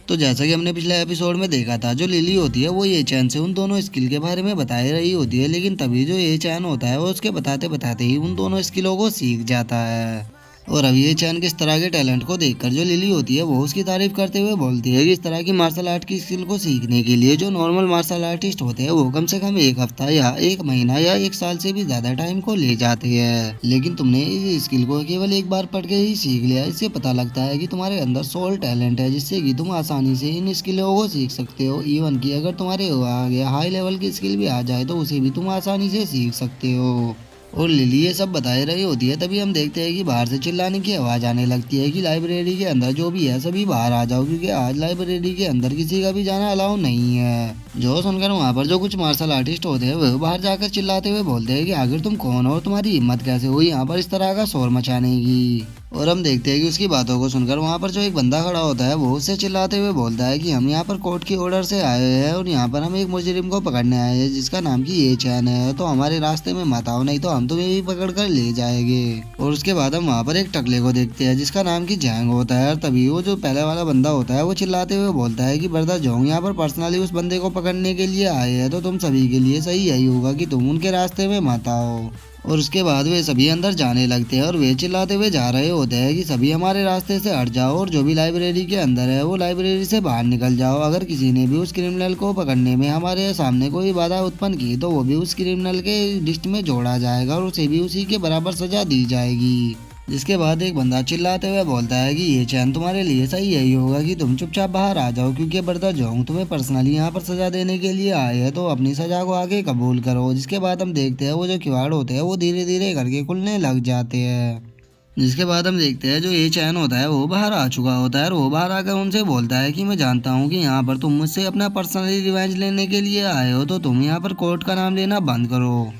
तो जैसा कि हमने पिछले एपिसोड में देखा था, जो लिली होती है वो ये चैन से उन दोनों स्किल के बारे में बता रही होती है, लेकिन तभी जो ये चैन होता है वो उसके बताते बताते ही उन दोनों स्किलों को सीख जाता है। और अब ये चैन किस तरह के टैलेंट को देखकर जो लिली होती है वो उसकी तारीफ करते हुए बोलती है कि इस तरह की मार्शल आर्ट की स्किल को सीखने के लिए जो नॉर्मल मार्शल आर्टिस्ट होते हैं वो कम से कम एक हफ्ता या एक महीना या एक साल से भी ज्यादा टाइम को ले जाते हैं, लेकिन तुमने इस स्किल को केवल एक बार पढ़ के ही सीख लिया। इससे पता लगता है कि तुम्हारे अंदर सोल टैलेंट है, जिससे कि तुम आसानी से इन स्किलों को सीख सकते हो। इवन की अगर तुम्हारे आगे हाई लेवल की स्किल भी आ जाए तो उसे भी तुम आसानी से सीख सकते हो। और लिली ये सब बताए रही होती है, तभी हम देखते हैं कि बाहर से चिल्लाने की आवाज आने लगती है कि लाइब्रेरी के अंदर जो भी है सभी बाहर आ जाओ, क्योंकि आज लाइब्रेरी के अंदर किसी का भी जाना अलाउ नहीं है। जो सुनकर वहाँ पर जो कुछ मार्शल आर्टिस्ट होते हैं वो बाहर जाकर चिल्लाते हुए बोलते हैं कि आखिर तुम कौन हो और तुम्हारी हिम्मत कैसे हुई यहाँ पर इस तरह का शोर मचाने की। और हम देखते हैं कि उसकी बातों को सुनकर वहाँ पर जो एक बंदा खड़ा होता है वो उससे चिल्लाते हुए बोलता है कि हम यहाँ पर कोर्ट की ऑर्डर से आए हैं और यहाँ पर हम एक मुजरिम को पकड़ने आए हैं जिसका नाम की ये चैन है, तो हमारे रास्ते में मत आओ नहीं तो हम तुम्हें भी पकड़ कर ले जाएंगे। और उसके बाद हम वहाँ पर एक टकले को देखते हैं जिसका नाम की जैंग होता है। और तभी वो जो पहले वाला बंदा होता है वो चिल्लाते हुए बोलता है कि ब्रदर जोंग यहाँ पर पर्सनली उस बंदे को पकड़ने के लिए आए हैं, तो तुम सभी के लिए सही यही होगा कि तुम उनके रास्ते में मत आओ। और उसके बाद वे सभी अंदर जाने लगते हैं और वे चिल्लाते हुए जा रहे होते हैं कि सभी हमारे रास्ते से हट जाओ और जो भी लाइब्रेरी के अंदर है वो लाइब्रेरी से बाहर निकल जाओ। अगर किसी ने भी उस क्रिमिनल को पकड़ने में हमारे सामने कोई बाधा उत्पन्न की तो वो भी उस क्रिमिनल के लिस्ट में जोड़ा जाएगा और उसे भी उसी के बराबर सजा दी जाएगी। जिसके बाद एक बंदा चिल्लाते हुए बोलता है कि ये चैन तुम्हारे लिए सही यही होगा कि तुम चुपचाप बाहर आ जाओ, क्योंकि ब्रदर जोंग तुम्हें पर्सनली यहाँ पर सजा देने के लिए आए हैं, तो अपनी सजा को आगे कबूल करो। जिसके बाद हम देखते हैं वो जो किवाड़ होते हैं वो धीरे धीरे करके खुलने लग जाते हैं। जिसके बाद हम देखते हैं जो ये चैन होता है वो बाहर आ चुका होता है और वो बाहर आकर उनसे बोलता है कि मैं जानता हूँ कि यहाँ पर तुम मुझसे अपना पर्सनली रिवेंज लेने के लिए आए हो, तो तुम यहाँ पर कोर्ट का नाम लेना बंद करो।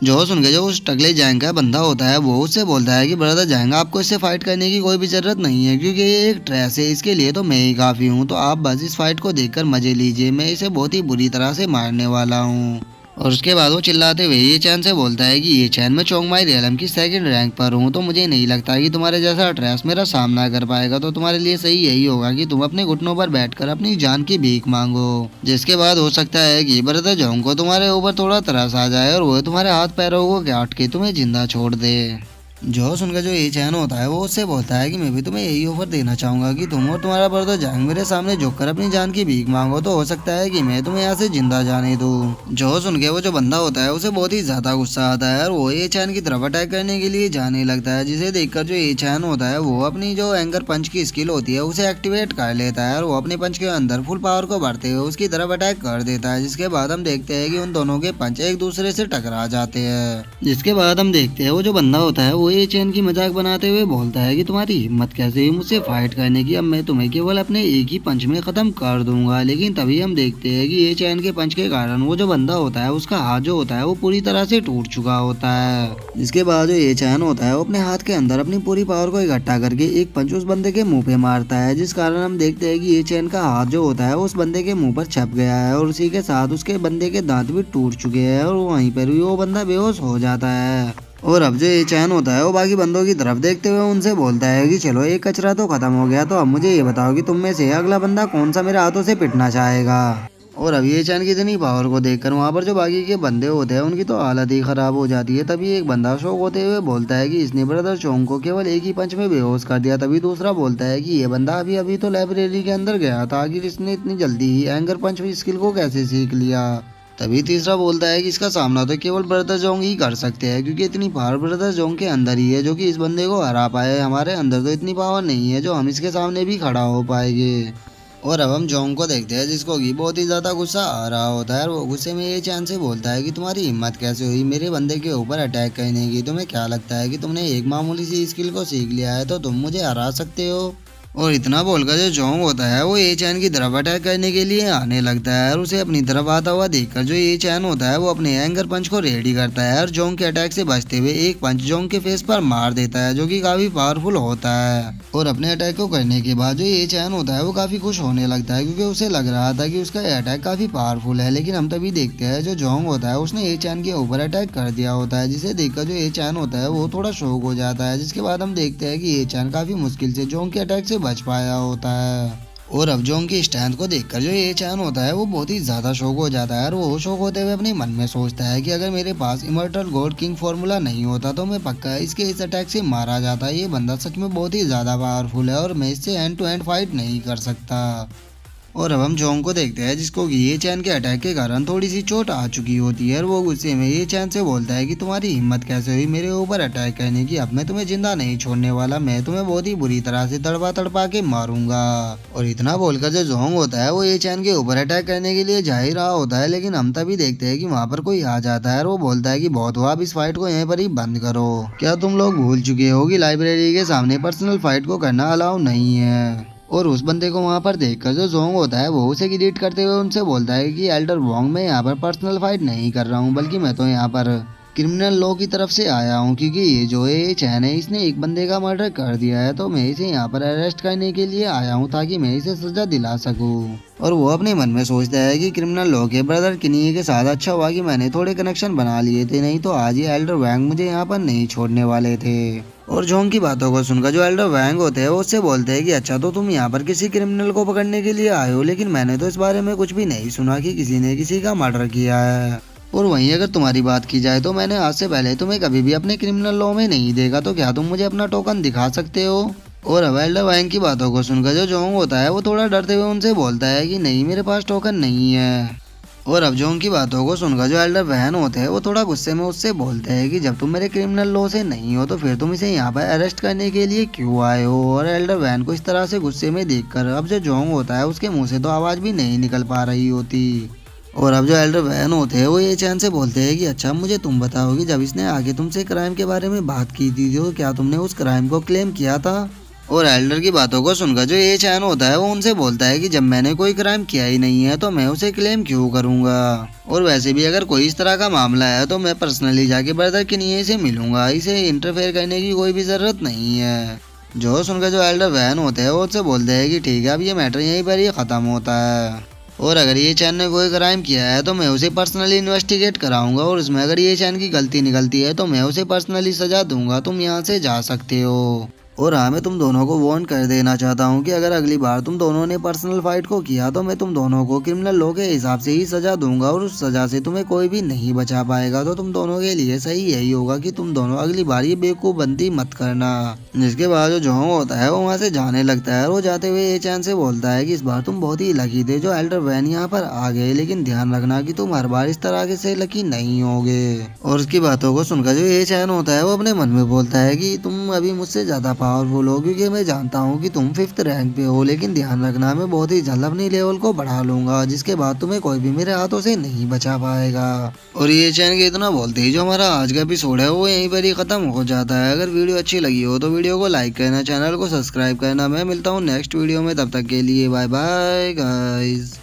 जो सुन के जो उस टकले जैंग का बंदा होता है वो उससे बोलता है कि ब्रदर जैंग आपको इससे फाइट करने की कोई भी जरूरत नहीं है, क्योंकि ये एक ट्रेस है, इसके लिए तो मैं ही काफ़ी हूँ, तो आप बस इस फाइट को देखकर मजे लीजिए, मैं इसे बहुत ही बुरी तरह से मारने वाला हूँ। और उसके बाद वो चिल्लाते हुए ये चैन से बोलता है कि ये चैन मैं चोंगमाई रियलम की सेकंड रैंक पर हूँ, तो मुझे नहीं लगता कि तुम्हारे जैसा ट्रेस मेरा सामना कर पाएगा, तो तुम्हारे लिए सही यही होगा कि तुम अपने घुटनों पर बैठकर अपनी जान की भीख मांगो। जिसके बाद हो सकता है कि ब्रदर जोंग को तुम्हारे ऊपर थोड़ा तरस आ जाए और वो तुम्हारे हाथ पैरों को काट के तुम्हें जिंदा छोड़ दे। जो सुनकर जो ये चैन होता है वो उससे बोलता है कि मैं भी तुम्हें यही ऑफर देना चाहूंगा कि तुम और तुम्हारा ब्रदर जैंग मेरे सामने झुककर अपनी जान की भीख मांगो, तो हो सकता है कि मैं तुम्हें यहाँ से जिंदा जाने दूं। जो सुन के वो जो बंदा होता है उसे बहुत ही ज्यादा गुस्सा आता है और वो ये चैन की तरफ अटैक करने के लिए जाने लगता है, जिसे देखकर जो ये चैन होता है वो अपनी जो एंगर पंच की स्किल होती है उसे एक्टिवेट कर लेता है और वो अपने पंच के अंदर फुल पावर को भरते हुए उसकी तरफ अटैक कर देता है। जिसके बाद हम देखते हैं कि उन दोनों के पंच एक दूसरे से टकरा जाते हैं। जिसके बाद हम देखते हैं वो जो बंदा होता है वो ये चैन की मजाक बनाते हुए बोलता है कि तुम्हारी हिम्मत कैसे हुई मुझसे फाइट करने की, अब मैं तुम्हें केवल अपने एक ही पंच में खत्म कर दूंगा। लेकिन तभी हम देखते हैं कि ये चैन के पंच के कारण वो जो बंदा होता है उसका हाथ जो होता है वो पूरी तरह से टूट चुका होता है। जिसके बाद जो ये चैन होता है वो अपने हाथ के अंदर अपनी पूरी पावर को इकट्ठा करके एक पंच उस बंदे के मुंह पे मारता है, जिस कारण हम देखते हैं कि ये चैन का हाथ जो होता है उस बंदे के मुंह पर छप गया है और उसी के साथ उसके बंदे के दांत भी टूट चुके हैं और वहीं पर भी वो बंदा बेहोश हो जाता है। और अब जो ये चैन होता है वो बाकी बंदों की तरफ देखते हुए उनसे बोलता है कि चलो एक कचरा तो खत्म हो गया, तो अब मुझे ये बताओ कि तुम में से अगला बंदा कौन सा मेरे हाथों से पिटना चाहेगा। और अब ये चैन की इतनी पावर को देखकर वहाँ पर जो बाकी के बंदे होते हैं उनकी तो हालत ही खराब हो जाती है। तभी एक बंदा शौक होते हुए बोलता है कि इसने ब्रदर चोंग को केवल एक ही पंच में बेहोश कर दिया। तभी दूसरा बोलता है कि ये बंदा अभी अभी तो लाइब्रेरी के अंदर गया था, आखिर इसने इतनी जल्दी ही एंगर पंच स्किल को कैसे सीख लिया। तभी तीसरा बोलता है कि इसका सामना तो केवल ब्रदर जोंग ही कर सकते हैं, क्योंकि इतनी पावर ब्रदर जोंग के अंदर ही है जो कि इस बंदे को हरा पाए, हमारे अंदर तो इतनी पावर नहीं है जो हम इसके सामने भी खड़ा हो पाएंगे। और अब हम जोंग को देखते हैं जिसको कि बहुत ही ज्यादा गुस्सा आ रहा होता है और वो गुस्से में ये चैन से बोलता है कि तुम्हारी हिम्मत कैसे हुई मेरे बंदे के ऊपर अटैक करने की, तुम्हें क्या लगता है कि तुमने एक मामूली सी स्किल को सीख लिया है तो तुम मुझे हरा सकते हो। और इतना बोलकर जो जोंग होता है वो ये चैन की तरफ अटैक करने के लिए आने लगता है और उसे अपनी तरफ आता हुआ देखकर जो ये चैन होता है वो अपने एंगर पंच को रेडी करता है और जोंग के अटैक से बचते हुए एक पंच जोंग के फेस पर मार देता है, जो कि काफी पावरफुल होता है। और अपने अटैक को करने के बाद जो ये चैन होता है वो काफी खुश होने लगता है, क्योंकि उसे लग रहा था कि उसका अटैक काफी पावरफुल है। लेकिन हम तभी देखते हैं जो जोंग होता है उसने ये चैन के ऊपर अटैक कर दिया होता है, जिसे देखकर जो ये चैन होता है वो थोड़ा शॉक हो जाता है। जिसके बाद हम देखते हैं कि ये चैन काफी मुश्किल से जोंग के अटैक से बच पाया होता है। और अब जोंग की स्ट्रेंथ को देखकर जो ये चैन होता है वो बहुत ही ज्यादा शौक हो जाता है और वो शौक होते हुए अपने मन में सोचता है कि अगर मेरे पास इमॉर्टल गॉड किंग फॉर्मूला नहीं होता तो मैं पक्का इसके इस अटैक से मारा जाता। ये बंदा सच में बहुत ही ज्यादा पावरफुल है और मैं इससे एंड टू एंड फाइट नहीं कर सकता। और अब हम जोंग को देखते हैं जिसको कि ये चैन के अटैक के कारण थोड़ी सी चोट आ चुकी होती है और वो गुस्से में ये चैन से बोलता है कि तुम्हारी हिम्मत कैसे हुई मेरे ऊपर अटैक करने की, अब मैं तुम्हें जिंदा नहीं छोड़ने वाला, मैं तुम्हें बहुत ही बुरी तरह से तड़पा तड़पा के मारूंगा। और इतना बोलकर जो जोंग होता है वो ये चैन के ऊपर अटैक करने के लिए जा ही रहा होता है, लेकिन हम तभी देखते हैं कि वहाँ पर कोई आ जाता है और वो बोलता है कि बहुत हुआ, अब इस फाइट को यहीं पर ही बंद करो। क्या तुम लोग भूल चुके हो कि लाइब्रेरी के सामने पर्सनल फाइट को करना अलाउ नहीं है। और उस बंदे को वहां पर देखकर जो जोंग होता है वो उसे ग्रीट करते हुए उनसे बोलता है कि एल्डर वोंग, मैं यहाँ पर पर्सनल फाइट नहीं कर रहा हूँ, बल्कि मैं तो यहाँ पर क्रिमिनल लॉ की तरफ से आया हूँ, क्योंकि ये जो है ये चैन है इसने एक बंदे का मर्डर कर दिया है, तो मैं इसे यहाँ पर अरेस्ट करने के लिए आया हूँ ताकि मैं इसे सजा दिला सकूँ। और वो अपने मन में सोचता है कि क्रिमिनल लॉ के ब्रदर किनिए के साथ अच्छा हुआ कि मैंने थोड़े कनेक्शन बना लिए थे, नहीं तो आज ये एल्डर वैंग मुझे यहाँ पर नहीं छोड़ने वाले थे। और जोंग की बातों को सुनकर जो एल्डर वैंग होते हैं वो उससे बोलते हैं कि अच्छा तो तुम यहाँ पर किसी क्रिमिनल को पकड़ने के लिए आए हो, लेकिन मैंने तो इस बारे में कुछ भी नहीं सुना कि किसी ने किसी का मर्डर किया है। और वहीं अगर तुम्हारी बात की जाए तो मैंने आज से पहले तुम्हें कभी भी अपने क्रिमिनल लॉ में नहीं देखा, तो क्या तुम मुझे अपना टोकन दिखा सकते हो। और अब एल्डर वैंग की बातों को सुनकर जो जोंग होता है वो थोड़ा डरते हुए उनसे बोलता है कि नहीं, मेरे पास टोकन नहीं है। और अब जोंग की बातों को सुनकर जो एल्डर वैन होते हैं वो थोड़ा गुस्से में उससे बोलते हैं कि जब तुम मेरे क्रिमिनल लॉ से नहीं हो तो फिर तुम इसे यहाँ पर अरेस्ट करने के लिए क्यों आए हो। और एल्डर वैन को इस तरह से गुस्से में देखकर अब जो जोंग होता है उसके मुंह से तो आवाज़ भी नहीं निकल पा रही होती। और अब जो एल्डर वैन होते हैं वो ये चैन से बोलते हैं कि अच्छा मुझे तुम बताओगे, जब इसने आगे तुमसे क्राइम के बारे में बात की थी तो क्या तुमने उस क्राइम को क्लेम किया था। और एल्डर की बातों को सुनकर जो ये चैन होता है वो उनसे बोलता है कि जब मैंने कोई क्राइम किया ही नहीं है तो मैं उसे क्लेम क्यों करूंगा। और वैसे भी अगर कोई इस तरह का मामला है तो मैं पर्सनली जाके ब्रदर किनिए से मिलूंगा, इसे इंटरफेयर करने की कोई भी जरूरत नहीं है। जो सुनकर जो एल्डर वैन होते हैं वो उससे बोलते हैं कि ठीक है, अब ये मैटर यहीं पर ही खत्म होता है, और अगर ये चैन ने कोई क्राइम किया है तो मैं उसे पर्सनली इन्वेस्टिगेट कराऊंगा, और उसमें अगर ये चैन की गलती निकलती है तो मैं उसे पर्सनली सजा दूंगा, तुम यहाँ से जा सकते हो। और हाँ, मैं तुम दोनों को वार्न कर देना चाहता हूँ कि अगर अगली बार तुम दोनों ने पर्सनल फाइट को किया तो मैं तुम दोनों को क्रिमिनल लॉ के हिसाब से ही सजा दूंगा, और उस सजा से तुम्हें कोई भी नहीं बचा पाएगा। तो तुम दोनों के लिए सही यही होगा कि तुम दोनों अगली बार ये बेवकूफ बनती मत करना। जिसके बाद जो जोंग होता है वो वहाँ से जाने लगता है और वो जाते हुए ये चैन से बोलता है कि इस बार तुम बहुत ही लकी थे जो एल्डर वैन यहाँ पर आ गए, लेकिन ध्यान रखना कि तुम हर बार इस तरह से लकी नहीं होगे। और उसकी बातों को सुनकर जो ये चैन होता है वो अपने मन में बोलता है कि तुम अभी मुझसे ज्यादा पावरफुल हो, क्योंकि मैं जानता हूँ कि तुम 5th रैंक पे हो, लेकिन ध्यान रखना मैं बहुत ही जल्द अपनी लेवल को बढ़ा लूंगा, जिसके बाद तुम्हें कोई भी मेरे हाथों से नहीं बचा पाएगा। और ये चैन के इतना बोलते ही जो हमारा आज का एपिसोड है वो यहीं पर ही खत्म हो जाता है। अगर वीडियो अच्छी लगी हो तो वीडियो को लाइक करना, चैनल को सब्सक्राइब करना। मैं मिलता हूँ नेक्स्ट वीडियो में, तब तक के लिए बाय बाय गाइज।